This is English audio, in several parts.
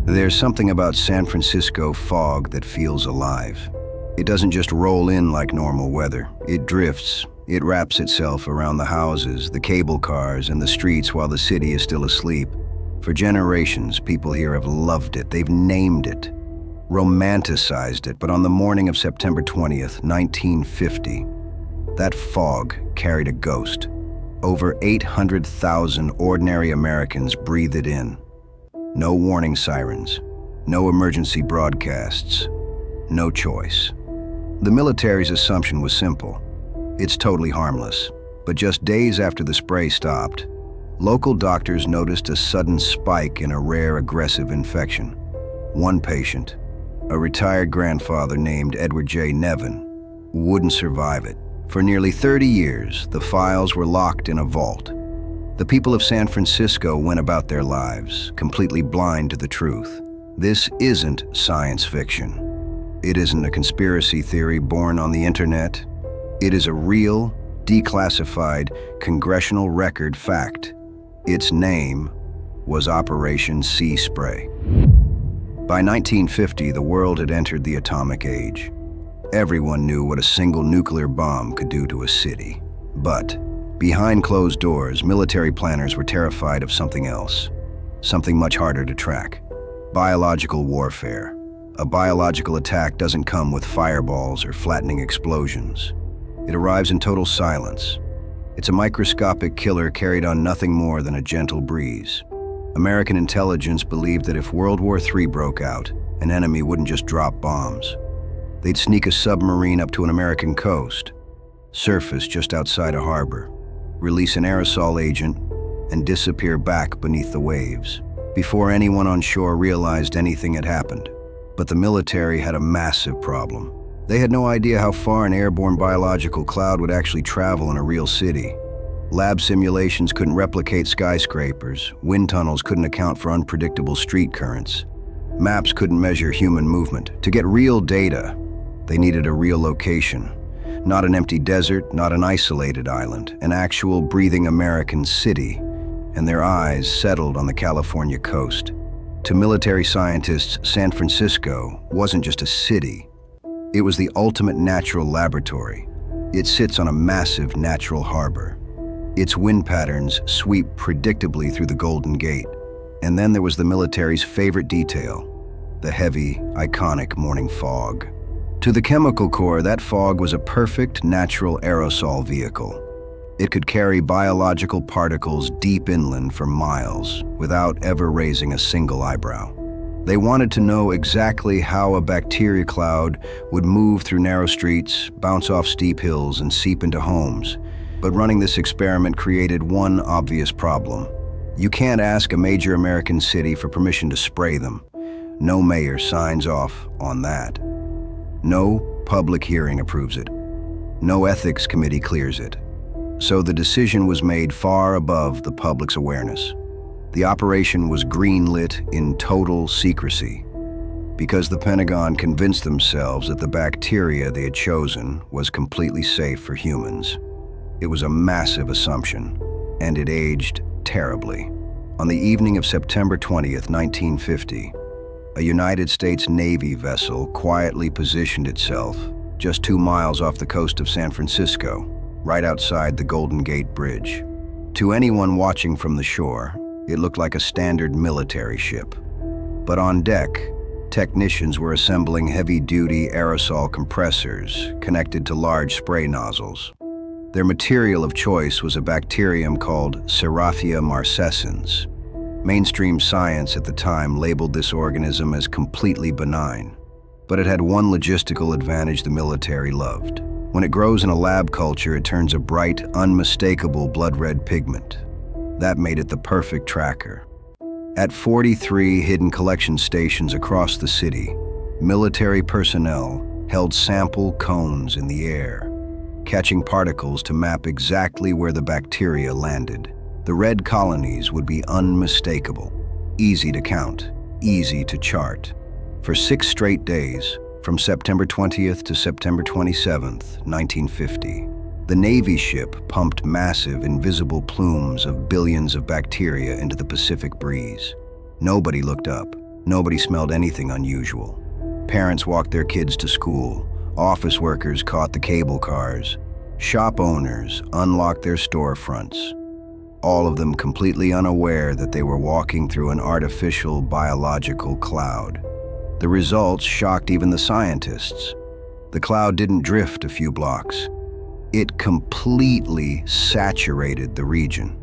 There's something about San Francisco fog that feels alive. It doesn't just roll in like normal weather. It drifts. It wraps itself around the houses, the cable cars, and the streets while the city is still asleep. For generations, people here have loved it. They've named it, romanticized it. But on the morning of September 20th, 1950, that fog carried a ghost. Over 800,000 ordinary Americans breathed it in. No warning sirens, no emergency broadcasts, no choice. The military's assumption was simple. It's totally harmless. But just days after the spray stopped, local doctors noticed a sudden spike in a rare aggressive infection. One patient, a retired grandfather named Edward Nevin, wouldn't survive it. For nearly 30 years, the files were locked in a vault. The people of San Francisco went about their lives, completely blind to the truth. This isn't science fiction. It isn't a conspiracy theory born on the internet. It is a real, declassified, congressional record fact. Its name was Operation Sea Spray. By 1950, the world had entered the atomic age. Everyone knew what a single nuclear bomb could do to a city. But behind closed doors, military planners were terrified of something else, something much harder to track: biological warfare. A biological attack doesn't come with fireballs or flattening explosions. It arrives in total silence. It's a microscopic killer carried on nothing more than a gentle breeze. American intelligence believed that if World War III broke out, an enemy wouldn't just drop bombs. They'd sneak a submarine up to an American coast, surface just outside a harbor, release an aerosol agent, and disappear back beneath the waves, before anyone on shore realized anything had happened. But the military had a massive problem. They had no idea how far an airborne biological cloud would actually travel in a real city. Lab simulations couldn't replicate skyscrapers, wind tunnels couldn't account for unpredictable street currents, maps couldn't measure human movement. To get real data, they needed a real location. Not an empty desert, not an isolated island, an actual breathing American city, and their eyes settled on the California coast. To military scientists, San Francisco wasn't just a city. It was the ultimate natural laboratory. It sits on a massive natural harbor. Its wind patterns sweep predictably through the Golden Gate. And then there was the military's favorite detail: the heavy, iconic morning fog. To the chemical corps, that fog was a perfect natural aerosol vehicle. It could carry biological particles deep inland for miles without ever raising a single eyebrow. They wanted to know exactly how a bacteria cloud would move through narrow streets, bounce off steep hills, and seep into homes. But running this experiment created one obvious problem. You can't ask a major American city for permission to spray them. No mayor signs off on that. No public hearing approves it. No ethics committee clears it. So the decision was made far above the public's awareness. The operation was greenlit in total secrecy, because the Pentagon convinced themselves that the bacteria they had chosen was completely safe for humans. It was a massive assumption, and it aged terribly. On the evening of September 20th, 1950, a United States Navy vessel quietly positioned itself just 2 miles off the coast of San Francisco, right outside the Golden Gate Bridge. To anyone watching from the shore, it looked like a standard military ship. But on deck, technicians were assembling heavy-duty aerosol compressors connected to large spray nozzles. Their material of choice was a bacterium called Serratia marcescens. Mainstream science at the time labeled this organism as completely benign, but it had one logistical advantage the military loved. When it grows in a lab culture, it turns a bright, unmistakable blood-red pigment. That made it the perfect tracker. At 43 hidden collection stations across the city, military personnel held sample cones in the air, catching particles to map exactly where the bacteria landed. The red colonies would be unmistakable, easy to count, easy to chart. For 6 straight days, from September 20th to September 27th, 1950, the Navy ship pumped massive, invisible plumes of billions of bacteria into the Pacific breeze. Nobody looked up. Nobody smelled anything unusual. Parents walked their kids to school. Office workers caught the cable cars. Shop owners unlocked their storefronts. All of them completely unaware that they were walking through an artificial biological cloud. The results shocked even the scientists. The cloud didn't drift a few blocks. It completely saturated the region.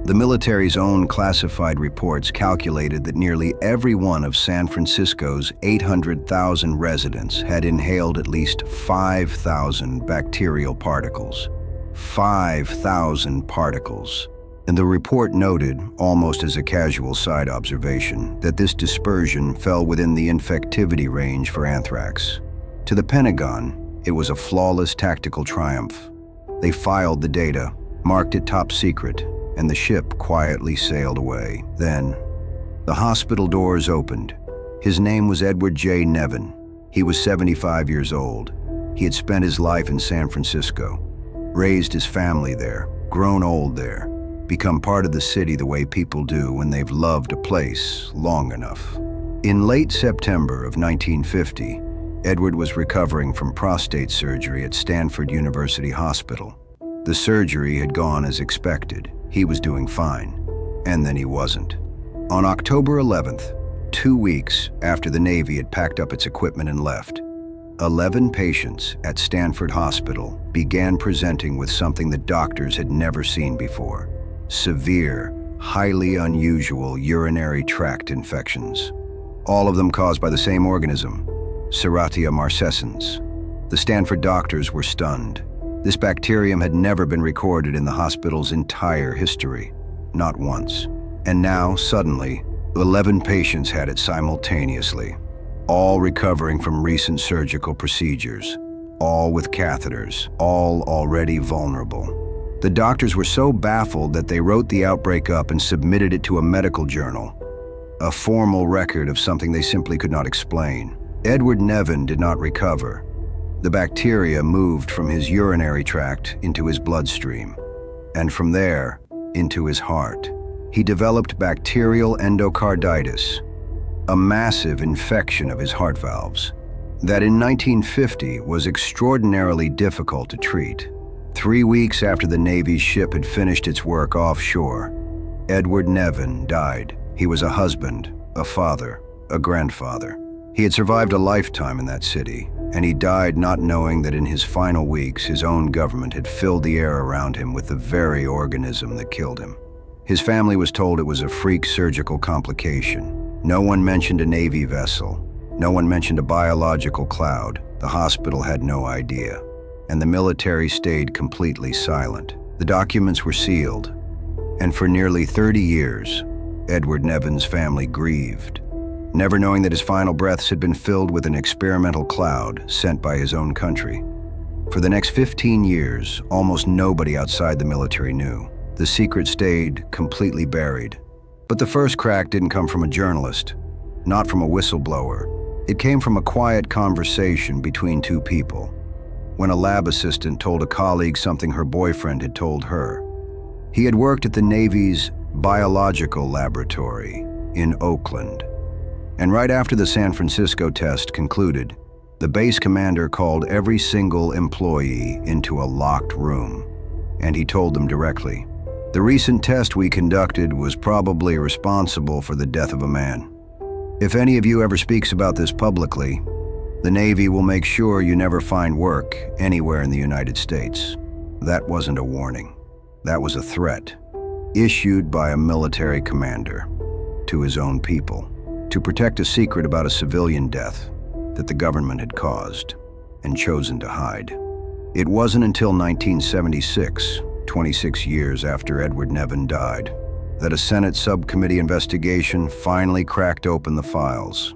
The military's own classified reports calculated that nearly every one of San Francisco's 800,000 residents had inhaled at least 5,000 bacterial particles. 5,000 particles. And the report noted, almost as a casual side observation, that this dispersion fell within the infectivity range for anthrax. To the Pentagon, it was a flawless tactical triumph. They filed the data, marked it top secret, and the ship quietly sailed away. Then, the hospital doors opened. His name was Edward Nevin. He was 75 years old. He had spent his life in San Francisco, raised his family there, grown old there, become part of the city the way people do when they've loved a place long enough. In late September of 1950, Edward was recovering from prostate surgery at Stanford University Hospital. The surgery had gone as expected. He was doing fine. And then he wasn't. On October 11th, 2 weeks after the Navy had packed up its equipment and left, 11 patients at Stanford Hospital began presenting with something that doctors had never seen before: severe, highly unusual urinary tract infections. All of them caused by the same organism, Serratia marcescens. The Stanford doctors were stunned. This bacterium had never been recorded in the hospital's entire history, not once. And now, suddenly, 11 patients had it simultaneously, all recovering from recent surgical procedures, all with catheters, all already vulnerable. The doctors were so baffled that they wrote the outbreak up and submitted it to a medical journal, a formal record of something they simply could not explain. Edward Nevin did not recover. The bacteria moved from his urinary tract into his bloodstream, and from there, into his heart. He developed bacterial endocarditis, a massive infection of his heart valves, that in 1950 was extraordinarily difficult to treat. 3 weeks after the Navy's ship had finished its work offshore, Edward Nevin died. He was a husband, a father, a grandfather. He had survived a lifetime in that city, and he died not knowing that in his final weeks his own government had filled the air around him with the very organism that killed him. His family was told it was a freak surgical complication. No one mentioned a Navy vessel. No one mentioned a biological cloud. The hospital had no idea. And the military stayed completely silent. The documents were sealed, and for nearly 30 years, Edward Nevin's family grieved, never knowing that his final breaths had been filled with an experimental cloud sent by his own country. For the next 15 years, almost nobody outside the military knew. The secret stayed completely buried. But the first crack didn't come from a journalist, not from a whistleblower. It came from a quiet conversation between two people, when a lab assistant told a colleague something her boyfriend had told her. He had worked at the Navy's biological laboratory in Oakland. And right after the San Francisco test concluded, the base commander called every single employee into a locked room, and he told them directly, "The recent test we conducted was probably responsible for the death of a man. If any of you ever speaks about this publicly, the Navy will make sure you never find work anywhere in the United States." That wasn't a warning. That was a threat, issued by a military commander to his own people, to protect a secret about a civilian death that the government had caused and chosen to hide. It wasn't until 1976, 26 years after Edward Nevin died, that a Senate subcommittee investigation finally cracked open the files.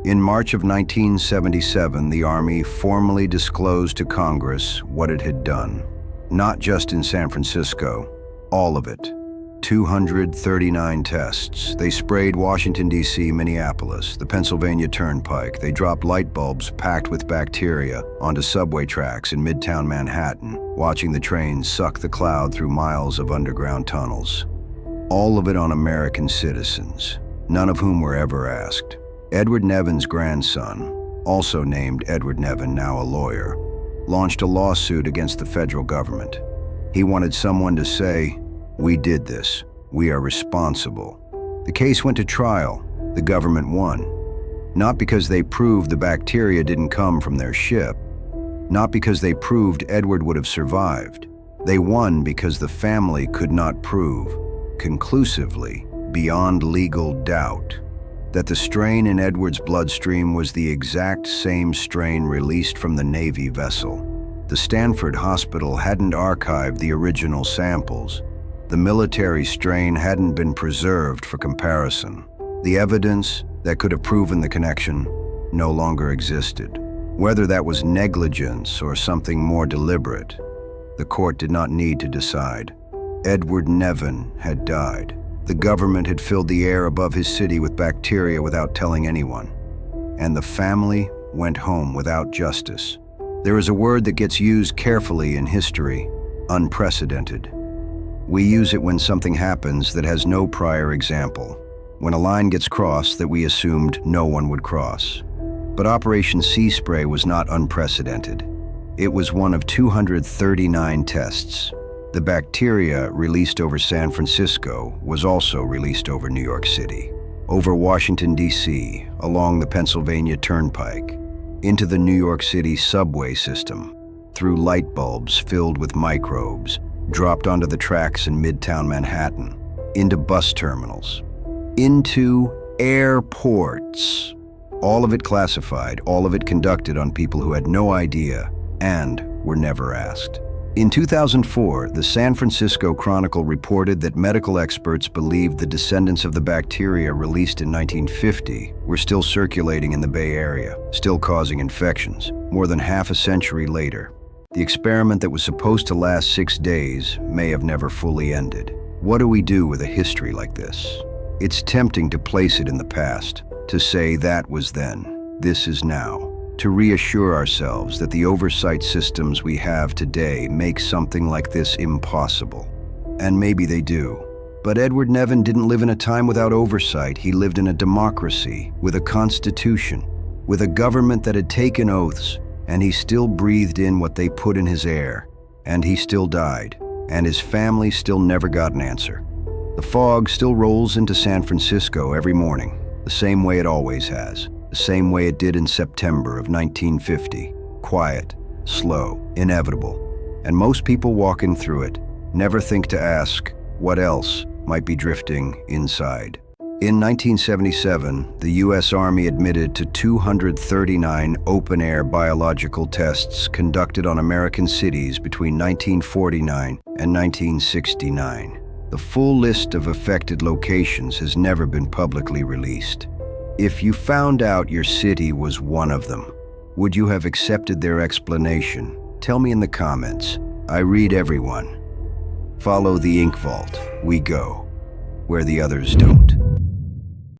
In March of 1977, the Army formally disclosed to Congress what it had done, not just in San Francisco, all of it. 239 tests. They sprayed Washington, D.C., Minneapolis, the Pennsylvania Turnpike. They dropped light bulbs packed with bacteria onto subway tracks in Midtown Manhattan, watching the trains suck the cloud through miles of underground tunnels. All of it on American citizens, none of whom were ever asked. Edward Nevin's grandson, also named Edward Nevin, now a lawyer, launched a lawsuit against the federal government. He wanted someone to say, "We did this. We are responsible." The case went to trial. The government won. Not because they proved the bacteria didn't come from their ship. Not because they proved Edward would have survived. They won because the family could not prove, conclusively, beyond legal doubt, that the strain in Edward's bloodstream was the exact same strain released from the Navy vessel. The Stanford hospital hadn't archived the original samples. The military strain hadn't been preserved for comparison. The evidence that could have proven the connection no longer existed. Whether that was negligence or something more deliberate, the court did not need to decide. Edward Nevin had died. The government had filled the air above his city with bacteria without telling anyone. And the family went home without justice. There is a word that gets used carefully in history: unprecedented. We use it when something happens that has no prior example, when a line gets crossed that we assumed no one would cross. But Operation Sea Spray was not unprecedented. It was one of 239 tests. The bacteria released over San Francisco was also released over New York City, over Washington, D.C., along the Pennsylvania Turnpike, into the New York City subway system, through light bulbs filled with microbes, dropped onto the tracks in Midtown Manhattan, into bus terminals, into airports. All of it classified, all of it conducted on people who had no idea and were never asked. In 2004, the San Francisco Chronicle reported that medical experts believed the descendants of the bacteria released in 1950 were still circulating in the Bay Area, still causing infections. More than half a century later, the experiment that was supposed to last 6 days may have never fully ended. What do we do with a history like this? It's tempting to place it in the past, to say that was then, this is now, to reassure ourselves that the oversight systems we have today make something like this impossible. And maybe they do. But Edward Nevin didn't live in a time without oversight. He lived in a democracy, with a constitution, with a government that had taken oaths, and he still breathed in what they put in his air. And he still died, and his family still never got an answer. The fog still rolls into San Francisco every morning, the same way it always has. The same way it did in September of 1950. Quiet, slow, inevitable. And most people walking through it never think to ask what else might be drifting inside. In 1977, the U.S. Army admitted to 239 open-air biological tests conducted on American cities between 1949 and 1969. The full list of affected locations has never been publicly released. If you found out your city was one of them, would you have accepted their explanation? Tell me in the comments. I read everyone. Follow the Ink Vault. We go where the others don't.